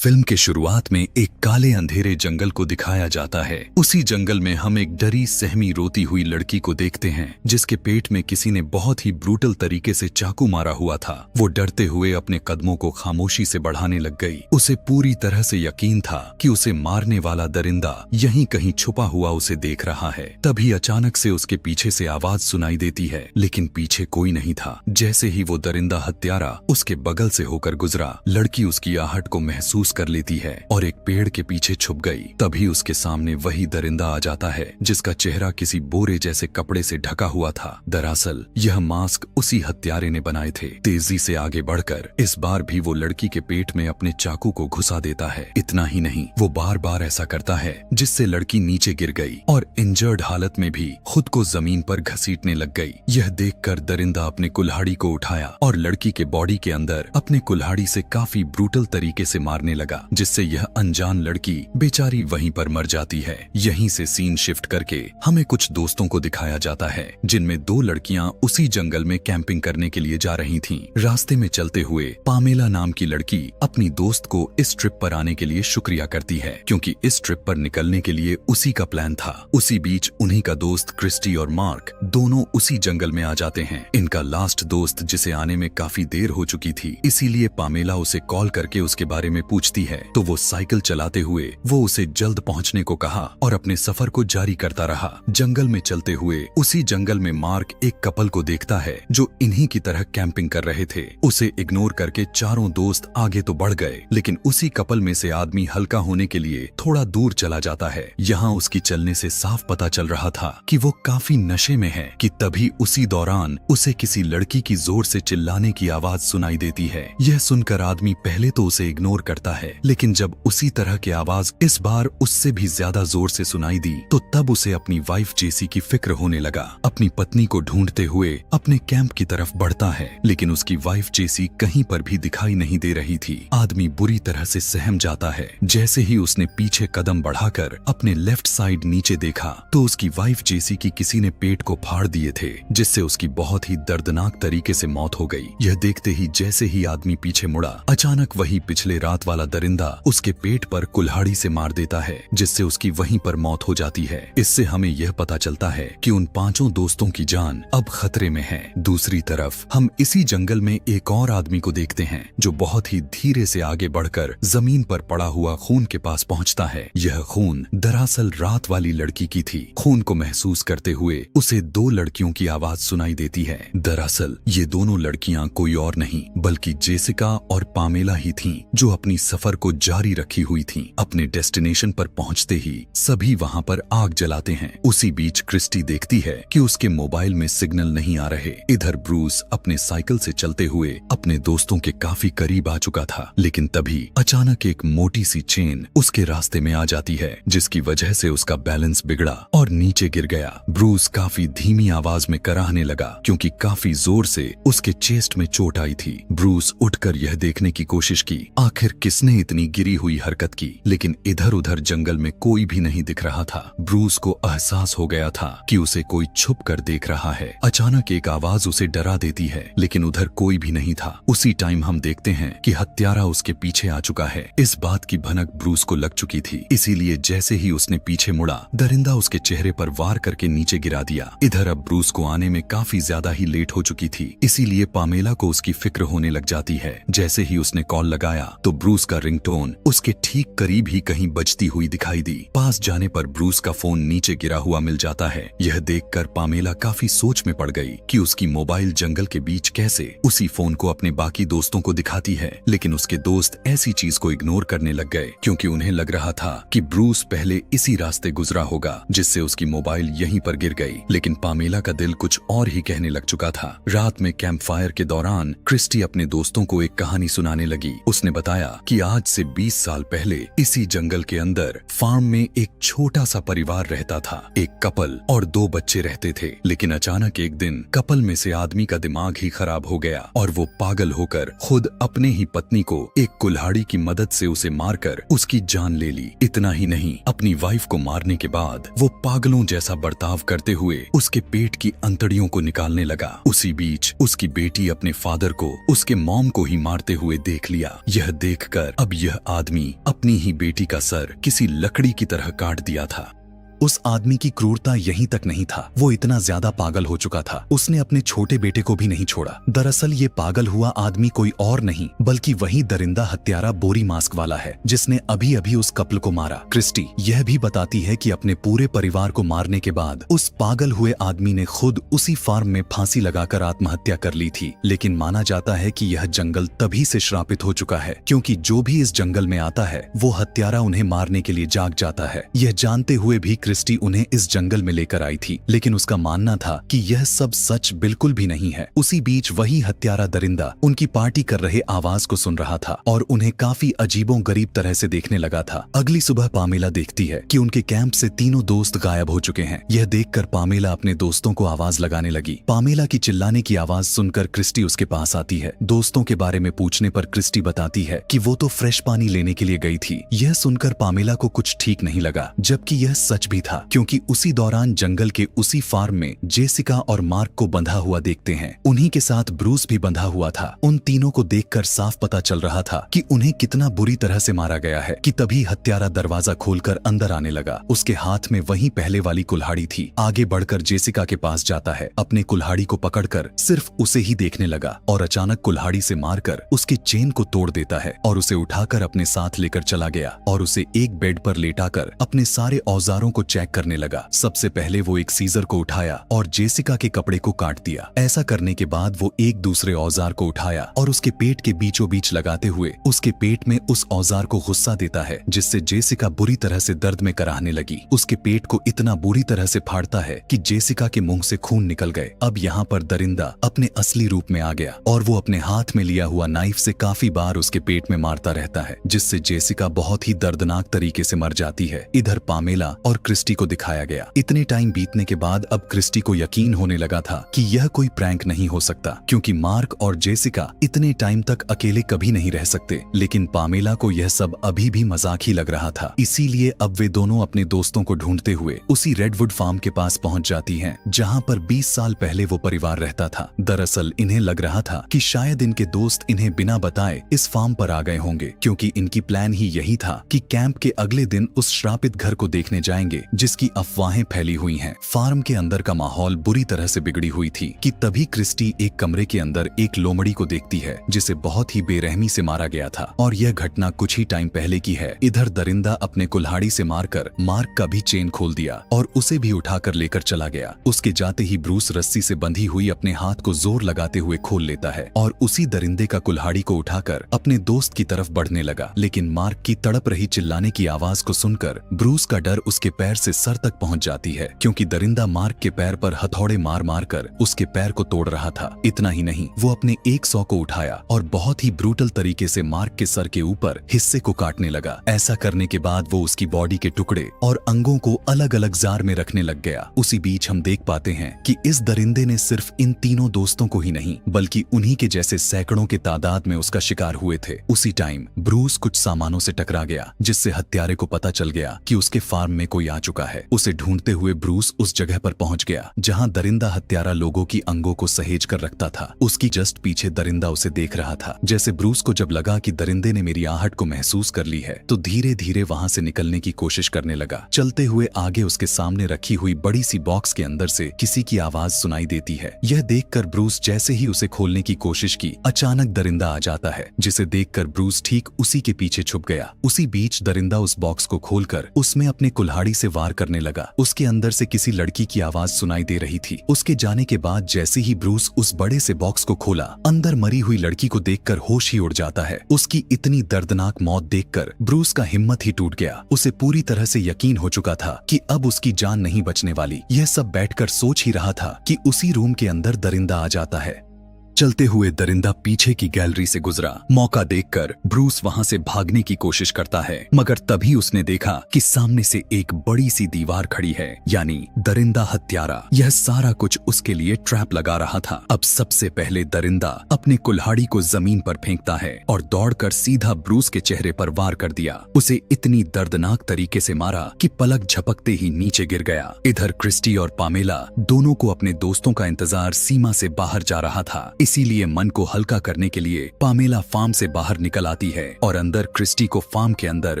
Film के शुरुआत में एक काले अंधेरे जंगल को दिखाया जाता है। उसी जंगल में हम एक डरी सहमी रोती हुई लड़की को देखते हैं जिसके पेट में किसी ने बहुत ही ब्रूटल तरीके से चाकू मारा हुआ था। वो डरते हुए अपने कदमों को खामोशी से बढ़ाने लग गई। उसे पूरी तरह से यकीन था कि उसे मारने वाला दरिंदा यहीं कहीं छुपा हुआ उसे देख रहा है। तभी अचानक से उसके पीछे से आवाज सुनाई देती है, लेकिन पीछे कोई नहीं था। जैसे ही वो दरिंदा हत्यारा उसके बगल से होकर गुजरा, लड़की उसकी आहट को महसूस कर लेती है और एक पेड़ के पीछे छुप गई। तभी उसके सामने वही दरिंदा आ जाता है जिसका चेहरा किसी बोरे जैसे कपड़े से ढका हुआ था। दरअसल यह मास्क उसी हत्यारे ने बनाए थे। तेजी से आगे बढ़कर इस बार भी वो लड़की के पेट में अपने चाकू को घुसा देता है। इतना ही नहीं, वो बार बार ऐसा करता है जिससे लड़की नीचे गिर गई और इंजर्ड हालत में भी खुद को जमीन पर घसीटने लग गई। यह देखकर दरिंदा अपने कुल्हाड़ी को उठाया और लड़की के बॉडी के अंदर अपने कुल्हाड़ी से काफी ब्रूटल तरीके से मारने लगा, जिससे यह अनजान लड़की बेचारी वहीं पर मर जाती है। यहीं से सीन शिफ्ट करके हमें कुछ दोस्तों को दिखाया जाता है जिनमें दो लड़कियां उसी जंगल में कैंपिंग करने के लिए जा रही थीं। रास्ते में चलते हुए पामेला नाम की लड़की अपनी दोस्त को इस ट्रिप पर आने के लिए शुक्रिया करती है, क्योंकि इस ट्रिप पर निकलने के लिए उसी का प्लान था। उसी बीच उन्हीं का दोस्त क्रिस्टी और मार्क दोनों उसी जंगल में आ जाते हैं। इनका लास्ट दोस्त जिसे आने में काफी देर हो चुकी थी, इसीलिए पामेला उसे कॉल करके उसके बारे में पूछती है तो वो साइकिल चलाते हुए वो उसे जल्द पहुंचने को कहा और अपने सफर को जारी करता रहा। जंगल में चलते हुए उसी जंगल में मार्क एक कपल को देखता है जो इन्हीं की तरह कैंपिंग कर रहे थे। उसे इग्नोर करके चारों दोस्त आगे तो बढ़ गए, लेकिन उसी कपल में से आदमी हल्का होने के लिए थोड़ा दूर चला जाता है। यहाँ उसकी चलने से साफ पता चल रहा था कि वो काफी नशे में है कि तभी उसी दौरान उसे किसी लड़की की जोर से चिल्लाने की आवाज सुनाई देती है। यह सुनकर आदमी पहले तो उसे इग्नोर करता है, लेकिन जब उसी तरह की आवाज इस बार उससे भी ज्यादा जोर से सुनाई दी तो तब उसे अपनी वाइफ जेसी की फिक्र होने लगा। अपनी पत्नी को ढूंढते हुए अपने कैंप की तरफ बढ़ता है, लेकिन उसकी वाइफ जेसी कहीं पर भी दिखाई नहीं दे रही थी। आदमी बुरी तरह से सहम जाता है। जैसे ही उसने पीछे कदम बढ़ाकर अपने लेफ्ट साइड नीचे देखा तो उसकी वाइफ जेसी की किसी ने पेट को फाड़ दिए थे, जिससे उसकी बहुत ही दर्दनाक तरीके से मौत हो गई। यह देखते ही जैसे ही आदमी पीछे मुड़ा, अचानक वही पिछले रात वाला दरिंदा उसके पेट पर कुल्हाड़ी से मार देता है, जिससे उसकी वहीं पर मौत हो जाती है। इससे हमें यह पता चलता है कि उन पांचों दोस्तों की जान अब खतरे में है। दूसरी तरफ हम इसी जंगल में एक और आदमी को देखते हैं जो बहुत ही धीरे से आगे बढ़कर जमीन पर पड़ा हुआ खून के पास पहुंचता है। यह खून दरअसल रात वाली लड़की की थी। खून को महसूस करते हुए उसे दो लड़कियों की आवाज सुनाई देती है। दरअसल ये दोनों लड़कियां कोई और नहीं बल्कि जेसिका और पामेला ही थीं, जो अपनी सफर को जारी रखी हुई थीं। अपने डेस्टिनेशन पर पहुंचते ही सभी वहां पर आग जलाते हैं। उसी बीच क्रिस्टी देखती है कि उसके मोबाइल में सिग्नल नहीं आ रहे। इधर ब्रूस अपने साइकिल से चलते हुए अपने दोस्तों के काफी करीब आ चुका था, लेकिन तभी अचानक एक मोटी सी चेन उसके रास्ते में आ जाती है, जिसकी वजह से उसका बैलेंस बिगड़ा और नीचे गिर गया। ब्रूस काफी धीमी आवाज में कराहने लगा, क्योंकि काफी जोर से उसके चेस्ट में चोट आई थी। ब्रूस उठकर यह देखने की कोशिश की आखिर किसने इतनी गिरी हुई हरकत की, लेकिन इधर उधर जंगल में कोई भी नहीं दिख रहा था। ब्रूस को एहसास हो गया था कि उसे कोई छुप कर देख रहा है। अचानक एक आवाज उसे डरा देती है, लेकिन उधर कोई भी नहीं था। उसी टाइम हम देखते हैं कि हत्यारा उसके पीछे आ चुका है। इस बात की भनक ब्रूस को लग चुकी थी, इसीलिए जैसे ही उसने पीछे मुड़ा, दरिंदा उसके चेहरे पर वार करके नीचे गिरा दिया। इधर अब ब्रूस को आने में काफी ज्यादा ही लेट हो चुकी थी, इसीलिए पामेला को उसकी फिक्र होने लग जाती है। जैसे ही उसने कॉल लगाया तो ब्रूस का रिंगटोन उसके ठीक करीब ही कहीं बजती हुई दिखाई दी। पास जाने पर ब्रूस का फोन नीचे गिरा हुआ मिल जाता है। यह देखकर पामेला काफी सोच में पड़ गई कि उसकी मोबाइल जंगल के बीच कैसे उसी फोन को अपने बाकी दोस्तों को दिखाती है, लेकिन उसके दोस्त ऐसी चीज को इग्नोर करने लग गए, क्योंकि उन्हें लग रहा था कि ब्रूस पहले इसी रास्ते गुजरा होगा, जिससे उसकी मोबाइल यहीं पर गिर गई। लेकिन पामेला का दिल कुछ और ही कहने लग चुका था। रात में कैंप फायर के दौरान क्रिस्टी अपने दोस्तों को एक कहानी सुनाने लगी। उसने बताया कि आज से 20 साल पहले इसी जंगल के अंदर फार्म में एक छोटा सा परिवार रहता था। एक कपल और 2 बच्चे रहते थे, लेकिन अचानक एक दिन कपल में से आदमी का दिमाग ही खराब हो गया और वो पागल होकर खुद अपने ही पत्नी को एक कुल्हाड़ी की मदद से उसे मारकर उसकी जान ले ली। इतना ही नहीं, अपनी वाइफ को मारने के बाद वो पागलों जैसा बर्ताव करते हुए उसके पेट की अंतड़ियों को निकालने लगा। उसी बीच उसकी बेटी अपने फादर को उसके मॉम को ही मारते हुए देख लिया। यह देखकर देखकर अब यह आदमी अपनी ही बेटी का सर किसी लकड़ी की तरह काट दिया था। उस आदमी की क्रूरता यहीं तक नहीं था, वो इतना ज्यादा पागल हो चुका था, उसने अपने छोटे बेटे को भी नहीं छोड़ा। दरअसल ये पागल हुआ आदमी कोई और नहीं बल्कि वही दरिंदा हत्यारा बोरी मास्क वाला है, जिसने अभी अभी उस कपल को मारा। क्रिस्टी यह भी बताती है कि अपने पूरे परिवार को मारने के बाद उस पागल हुए आदमी ने खुद उसी फार्म में फांसी लगाकर आत्महत्या कर ली थी। लेकिन माना जाता है कि यह जंगल तभी से श्रापित हो चुका है क्योंकि जो भी इस जंगल में आता है वो हत्यारा उन्हें मारने के लिए जाग जाता है। यह जानते हुए भी क्रिस्टी उन्हें इस जंगल में लेकर आई थी, लेकिन उसका मानना था कि यह सब सच बिल्कुल भी नहीं है। उसी बीच वही हत्यारा दरिंदा उनकी पार्टी कर रहे आवाज को सुन रहा था और उन्हें काफी अजीबों गरीब तरह से देखने लगा था। अगली सुबह पामेला देखती है कि उनके कैंप से तीनों दोस्त गायब हो चुके हैं। यह देखकर पामेला अपने दोस्तों को आवाज लगाने लगी। पामेला की चिल्लाने की आवाज सुनकर क्रिस्टी उसके पास आती है। दोस्तों के बारे में पूछने पर क्रिस्टी बताती है कि वो तो फ्रेश पानी लेने के लिए गई थी। यह सुनकर पामेला को कुछ ठीक नहीं लगा, जबकि यह सच भी था क्योंकि उसी दौरान जंगल के उसी फार्म में जेसिका और मार्क को बंधा हुआ देखते हैं। उन्हीं के साथ ब्रूस भी बंधा हुआ था। उन तीनों को देखकर साफ पता चल रहा था कि उन्हें कितना बुरी तरह से मारा गया है कि तभी हत्यारा दरवाजा खोलकर अंदर आने लगा। उसके हाथ में वही पहले वाली कुल्हाड़ी थी। आगे बढ़कर जेसिका के पास जाता है, अपने कुल्हाड़ी को पकड़कर सिर्फ उसे ही देखने लगा और अचानक कुल्हाड़ी से मारकर उसके चेन को तोड़ देता है और उसे उठाकर अपने साथ लेकर चला गया और उसे एक बेड पर लेटाकर अपने सारे औजारों को चेक करने लगा। सबसे पहले वो एक सीजर को उठाया और जेसिका के कपड़े को काट दिया। ऐसा करने के बाद वो एक दूसरे औजार को उठाया और उसके पेट के बीचों बीच लगाते हुए उसके पेट में उस औजार को गुस्सा देता है, जिससे जेसिका बुरी तरह से दर्द में कराहने लगी। उसके पेट को इतना बुरी तरह से फाड़ता है कि जेसिका के मुंह से खून निकल गए। अब यहाँ पर दरिंदा अपने असली रूप में आ गया और वो अपने हाथ में लिया हुआ नाइफ से काफी बार उसके पेट में मारता रहता है, जिससे जेसिका बहुत ही दर्दनाक तरीके से मर जाती है। इधर पामेला और क्रिस्टी को दिखाया गया। इतने टाइम बीतने के बाद अब क्रिस्टी को यकीन होने लगा था कि यह कोई प्रैंक नहीं हो सकता, क्योंकि मार्क और जेसिका इतने टाइम तक अकेले कभी नहीं रह सकते। लेकिन पामेला को यह सब अभी भी मजाक ही लग रहा था। इसीलिए अब वे दोनों अपने दोस्तों को ढूंढते हुए उसी रेडवुड फार्म के पास पहुंच जाती हैं, जहां पर 20 साल पहले वो परिवार रहता था। दरअसल इन्हें लग रहा था कि शायद इनके दोस्त इन्हें बिना बताए इस फार्म पर आ गए होंगे, क्योंकि इनकी प्लान ही यही था कि कैंप के अगले दिन उस श्रापित घर को देखने जाएंगे जिसकी अफवाहें फैली हुई हैं। फार्म के अंदर का माहौल बुरी तरह से बिगड़ी हुई थी कि तभी क्रिस्टी एक कमरे के अंदर एक लोमड़ी को देखती है जिसे बहुत ही बेरहमी से मारा गया था और यह घटना कुछ ही टाइम पहले की है। इधर दरिंदा अपने कुल्हाड़ी से मारकर मार्क का भी चेन खोल दिया और उसे भी उठाकर लेकर चला गया। उसके जाते ही ब्रूस रस्सी से बंधी हुई अपने हाथ को जोर लगाते हुए खोल लेता है और उसी दरिंदे का कुल्हाड़ी को उठाकर अपने दोस्त की तरफ बढ़ने लगा। लेकिन मार्क की तड़प रही चिल्लाने की आवाज को सुनकर ब्रूस का डर उसके पैर से सर तक पहुंच जाती है, क्योंकि दरिंदा मार्क के पैर पर हथौड़े मार मार कर उसके पैर को तोड़ रहा था। इतना ही नहीं, वो अपने एक सौ को उठाया और बहुत ही ब्रूटल तरीके से मार्क के सर के ऊपर हिस्से को काटने लगा। ऐसा करने के बाद वो उसकी बॉडी के टुकड़े और अंगों को अलग अलग जार में रखने लग गया। उसी बीच हम देख पाते हैं कि इस दरिंदे ने सिर्फ इन तीनों दोस्तों को ही नहीं बल्कि उन्हीं के जैसे सैकड़ों के तादाद में उसका शिकार हुए थे। उसी टाइम ब्रूस कुछ सामानों से टकरा गया, जिससे हत्यारे को पता चल गया कि उसके फार्म में कोई आ चुका है। उसे ढूंढते हुए ब्रूस उस जगह पर पहुंच गया जहां दरिंदा हत्यारा लोगों की अंगों को सहेज कर रखता था। उसकी जस्ट पीछे दरिंदा उसे देख रहा था। जैसे ब्रूस को जब लगा कि दरिंदे ने मेरी आहट को महसूस कर ली है, तो धीरे धीरे वहां से निकलने की कोशिश करने लगा। चलते हुए आगे उसके सामने रखी हुई बड़ी सी बॉक्स के अंदर से किसी की आवाज सुनाई देती है। यह देखकर ब्रूस जैसे ही उसे खोलने की कोशिश की, अचानक दरिंदा आ जाता है, जिसे देखकर ब्रूस ठीक उसी के पीछे छुप गया। उसी बीच दरिंदा उस बॉक्स को खोलकर उसमें अपने कुल्हाड़ी से वार करने लगा। उसके अंदर से किसी लड़की की आवाज सुनाई दे रही थी। उसके जाने के बाद जैसे ही ब्रूस उस बड़े से बॉक्स को खोला, अंदर मरी हुई लड़की को देखकर होश ही उड़ जाता है। उसकी इतनी दर्दनाक मौत देखकर ब्रूस का हिम्मत ही टूट गया। उसे पूरी तरह से यकीन हो चुका था कि अब उसकी जान नहीं बचने वाली। यह सब बैठकर सोच ही रहा था कि उसी रूम के अंदर दरिंदा आ जाता है। चलते हुए दरिंदा पीछे की गैलरी से गुजरा। मौका देखकर ब्रूस वहां से भागने की कोशिश करता है, मगर तभी उसने देखा कि सामने से एक बड़ी सी दीवार खड़ी है, यानी दरिंदा हत्यारा। यह सारा कुछ उसके लिए ट्रैप लगा रहा था। अब सबसे पहले दरिंदा अपने कुल्हाड़ी को जमीन पर फेंकता है और दौड़कर सीधा ब्रूस के चेहरे पर वार कर दिया। उसे इतनी दर्दनाक तरीके से मारा कि पलक झपकते ही नीचे गिर गया। इधर क्रिस्टी और पामेला दोनों को अपने दोस्तों का इंतजार सीमा से बाहर जा रहा था। इसीलिए मन को हल्का करने के लिए पामेला फार्म से बाहर निकल आती है और अंदर क्रिस्टी को फार्म के अंदर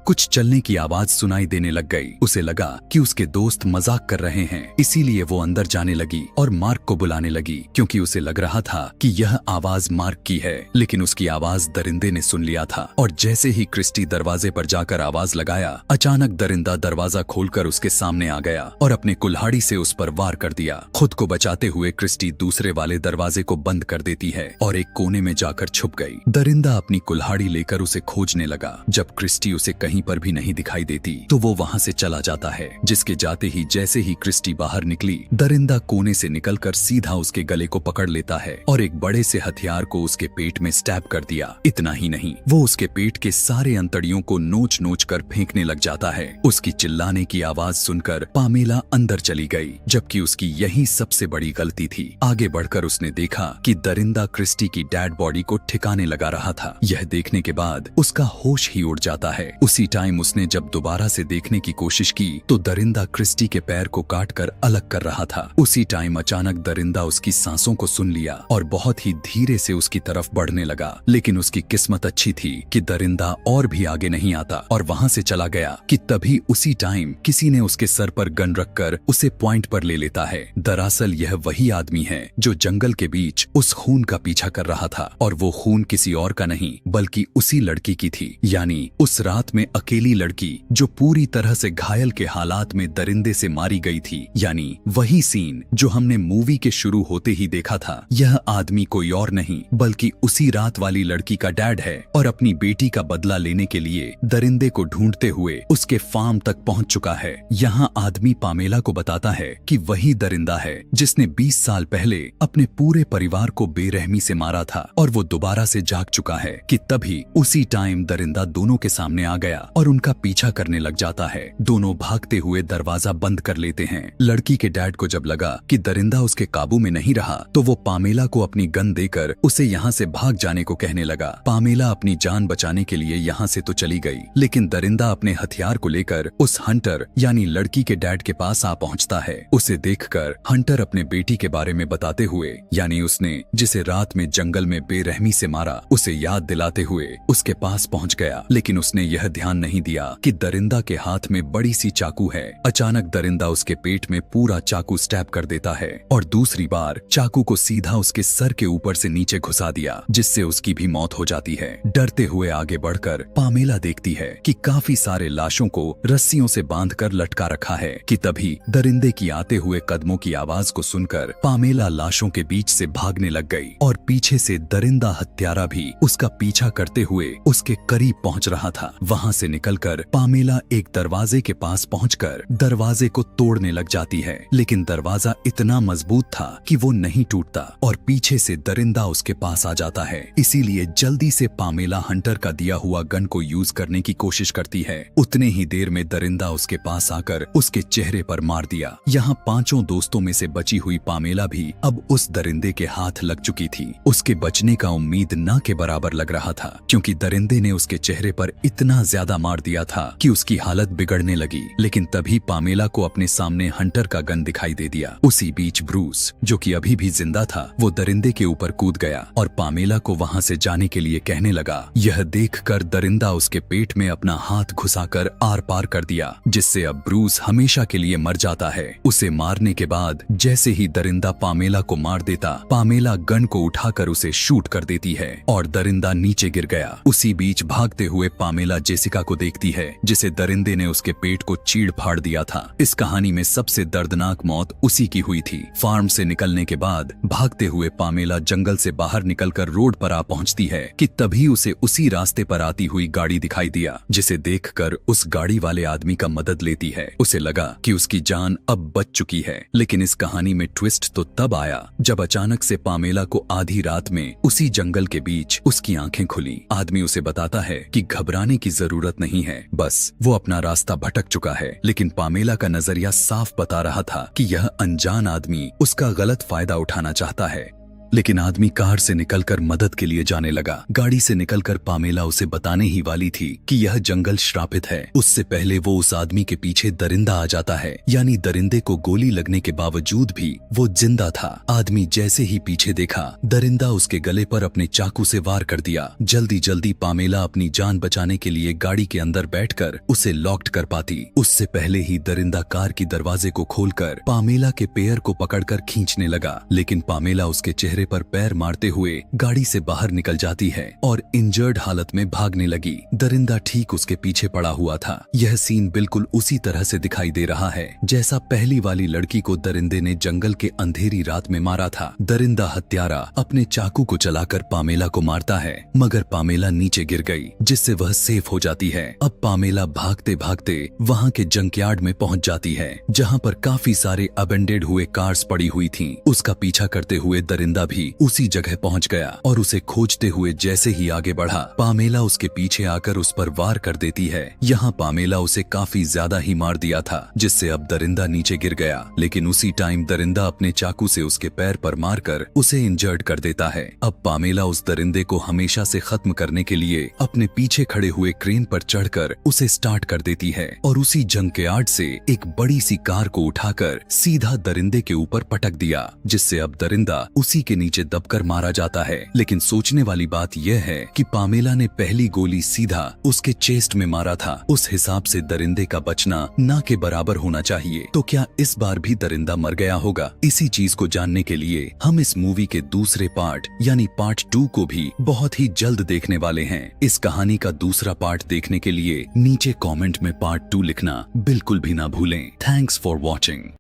कुछ चलने की आवाज सुनाई देने लग गई। उसे लगा कि उसके दोस्त मजाक कर रहे हैं, इसीलिए वो अंदर जाने लगी और मार्क को बुलाने लगी, क्योंकि उसे लग रहा था कि यह आवाज मार्क की है। लेकिन उसकी आवाज दरिंदे ने सुन लिया था और जैसे ही क्रिस्टी दरवाजे पर जाकर आवाज लगाया, अचानक दरिंदा दरवाजा खोलकर उसके सामने आ गया और अपने कुल्हाड़ी से उस पर वार कर दिया। खुद को बचाते हुए क्रिस्टी दूसरे वाले दरवाजे को बंद कर देती है और एक कोने में जाकर छुप गई। दरिंदा अपनी कुल्हाड़ी लेकर उसे खोजने लगा। जब क्रिस्टी उसे कहीं पर भी नहीं दिखाई देती तो वो वहाँ से चला जाता है, जिसके जाते ही जैसे ही क्रिस्टी बाहर निकली, दरिंदा कोने से निकलकर सीधा उसके गले को पकड़ लेता है और एक बड़े से हथियार को उसके पेट में स्टैब कर दिया। इतना ही नहीं, वो उसके पेट के सारे अंतड़ियों को नोच नोच कर फेंकने लग जाता है। उसकी चिल्लाने की आवाज सुनकर पामेला अंदर चली गई, जबकि उसकी यही सबसे बड़ी गलती थी। आगे बढ़कर उसने देखा कि दरिंदा क्रिस्टी की डेड बॉडी को ठिकाने लगा रहा था। यह देखने के बाद उसका होश ही उड़ जाता है। उसी टाइम उसने जब दोबारा से देखने की कोशिश की तो दरिंदा क्रिस्टी के पैर को काटकर अलग कर रहा था। उसी टाइम अचानक दरिंदा उसकी सांसों को सुन लिया और बहुत ही धीरे से उसकी तरफ बढ़ने लगा। लेकिन उसकी किस्मत अच्छी थी कि दरिंदा और भी आगे नहीं आता और वहाँ से चला गया कि तभी उसी टाइम किसी ने उसके सर पर गन रखकर उसे पॉइंट पर ले लेता है। दरअसल यह वही आदमी है जो जंगल के बीच उस खून का पीछा कर रहा था और वो खून किसी और का नहीं बल्कि उसी लड़की की थी, यानी उस रात में अकेली लड़की जो पूरी तरह से घायल के हालात में दरिंदे से मारी गई थी। यानी वही सीन जो हमने मूवी के शुरू होते ही देखा था। यह आदमी कोई और नहीं बल्कि उसी रात वाली लड़की का डैड है और अपनी बेटी का बदला लेने के लिए दरिंदे को ढूंढते हुए उसके फार्म तक पहुंच चुका है। यहाँ आदमी पामेला को बताता है कि वही दरिंदा है जिसने 20 साल पहले अपने पूरे परिवार को बेरहमी से मारा था और वो दोबारा से जाग चुका है कि तभी उसी टाइम दरिंदा दोनों के सामने आ गया और उनका पीछा करने लग जाता है। दोनों भागते हुए दरवाजा बंद कर लेते हैं। लड़की के डैड को जब लगा कि दरिंदा उसके काबू में नहीं रहा तो वो पामेला को अपनी गन देकर उसे यहाँ से भाग जाने को कहने लगा। पामेला अपनी जान बचाने के लिए यहाँ से तो चली गई, लेकिन दरिंदा अपने हथियार को लेकर उस हंटर यानी लड़की के डैड के पास आ पहुँचता है। उसे देखकर हंटर अपने बेटी के बारे में बताते हुए, यानी उसने जिसे रात में जंगल में बेरहमी से मारा, उसे याद दिलाते हुए उसके पास पहुंच गया। लेकिन उसने यह ध्यान नहीं दिया कि दरिंदा के हाथ में बड़ी सी चाकू है। अचानक दरिंदा उसके पेट में पूरा चाकू स्टैब कर देता है और दूसरी बार चाकू को सीधा उसके सर के ऊपर से नीचे घुसा दिया, जिससे उसकी भी मौत हो जाती है। डरते हुए आगे बढ़कर पामेला देखती है कि काफी सारे लाशों को रस्सियों से बांधकर लटका रखा है कि तभी दरिंदे की आते हुए कदमों की आवाज को सुनकर पामेला लाशों के बीच से भागने लग गई और पीछे से दरिंदा हत्यारा भी उसका पीछा करते हुए उसके करीब पहुंच रहा था। वहां से निकलकर पामेला एक दरवाजे के पास पहुंचकर दरवाजे को तोड़ने लग जाती है, लेकिन दरवाजा इतना मजबूत था कि वो नहीं टूटता और पीछे से दरिंदा उसके पास आ जाता है। इसीलिए जल्दी से पामेला हंटर का दिया हुआ गन को यूज करने की कोशिश करती है। उतने ही देर में दरिंदा उसके पास आकर उसके चेहरे पर मार दिया। यहाँ पांचों दोस्तों में से बची हुई पामेला भी अब उस दरिंदे के हाथ लग चुकी थी। उसके बचने का उम्मीद न के बराबर लग रहा था, क्योंकि दरिंदे ने उसके चेहरे पर इतना ज्यादा मार दिया था कि उसकी हालत बिगड़ने लगी। लेकिन तभी पामेला को अपने सामने हंटर का गन दिखाई दे दिया। उसी बीच ब्रूस, जो कि अभी भी जिंदा था, वो दरिंदे के ऊपर कूद गया और पामेला को वहां से जाने के लिए कहने लगा। यह देखकर दरिंदा उसके पेट में अपना हाथ घुसाकर आर पार कर दिया, जिससे अब ब्रूस हमेशा के लिए मर जाता है। उसे मारने के बाद जैसे ही दरिंदा पामेला को मार देता, पामेला गन को उठाकर उसे शूट कर देती है और दरिंदा नीचे गिर गया। उसी बीच भागते हुए पामेला जेसिका को देखती है, जिसे दरिंदे ने उसके पेट को चीड़ फाड़ दिया था। इस कहानी में सबसे दर्दनाक मौत उसी की हुई थी। फार्म से निकलने के बाद भागते हुए पामेला जंगल से बाहर निकलकर रोड पर आ पहुंचती है कि तभी उसे उसी रास्ते पर आती हुई गाड़ी दिखाई दिया, जिसे देखकर उस गाड़ी वाले आदमी का मदद लेती है। उसे लगा कि उसकी जान अब बच चुकी है। लेकिन इस कहानी में ट्विस्ट तो तब आया जब अचानक से पामेला को आधी रात में उसी जंगल के बीच उसकी आंखें खुली। आदमी उसे बताता है कि घबराने की जरूरत नहीं है, बस वो अपना रास्ता भटक चुका है। लेकिन पामेला का नजरिया साफ बता रहा था कि यह अनजान आदमी उसका गलत फायदा उठाना चाहता है। लेकिन आदमी कार से निकलकर मदद के लिए जाने लगा। गाड़ी से निकलकर पामेला उसे बताने ही वाली थी कि यह जंगल श्रापित है। उससे पहले वो उस आदमी के पीछे दरिंदा आ जाता है, यानी दरिंदे को गोली लगने के बावजूद भी वो जिंदा था। आदमी जैसे ही पीछे देखा, दरिंदा उसके गले पर अपने चाकू से वार कर दिया। जल्दी जल्दी पामेला अपनी जान बचाने के लिए गाड़ी के अंदर बैठकर उसे लॉक्ड कर पाती। उससे पहले ही दरिंदा कार की दरवाजे को खोलकर पामेला के पैर को पकड़कर खींचने लगा, लेकिन पामेला उसके चेहरे पर पैर मारते हुए गाड़ी से बाहर निकल जाती है और इंजर्ड हालत में भागने लगी। दरिंदा ठीक उसके पीछे पड़ा हुआ था। यह सीन बिल्कुल उसी तरह से दिखाई दे रहा है जैसा पहली वाली लड़की को दरिंदे ने जंगल के अंधेरी रात में मारा था। दरिंदा हत्यारा अपने चाकू को चलाकर पामेला को मारता है, मगर पामेला नीचे गिर गई, जिससे वह सेफ हो जाती है। अब पामेला भागते भागते वहाँ के जंकयार्ड में पहुँच जाती है, जहाँ पर काफी सारे अबेंडेड हुए कार्स पड़ी हुई थीं। उसका पीछा करते हुए दरिंदा भी उसी जगह पहुँच गया और उसे खोजते हुए जैसे ही आगे बढ़ा, पामेला उसके पीछे आकर उस पर वार कर देती है। यहाँ पामेला उसे काफी ज्यादा ही मार दिया था, जिससे अब दरिंदा नीचे गिर गया। लेकिन उसी टाइम दरिंदा अपने चाकू से उसके पैर पर मारकर उसे इंजर्ड कर देता है। अब पामेला उस दरिंदे को हमेशा से खत्म करने के लिए अपने पीछे खड़े हुए क्रेन पर चढ़कर उसे स्टार्ट कर देती है और उसी जंकयार्ड से एक बड़ी सी कार को उठाकर सीधा दरिंदे के ऊपर पटक दिया, जिससे अब दरिंदा उसी के नीचे दबकर मारा जाता है। लेकिन सोचने वाली बात यह है कि पामेला ने पहली गोली सीधा उसके चेस्ट में मारा था। उस हिसाब से दरिंदे का बचना ना के बराबर होना चाहिए। तो क्या इस बार भी दरिंदा मर गया होगा? इसी चीज को जानने के लिए हम इस मूवी के दूसरे पार्ट यानी पार्ट 2 को भी बहुत ही जल्द देखने वाले हैं। इस कहानी का दूसरा पार्ट देखने के लिए नीचे कमेंट में पार्ट 2 लिखना बिल्कुल भी ना भूलें। Thanks for watching.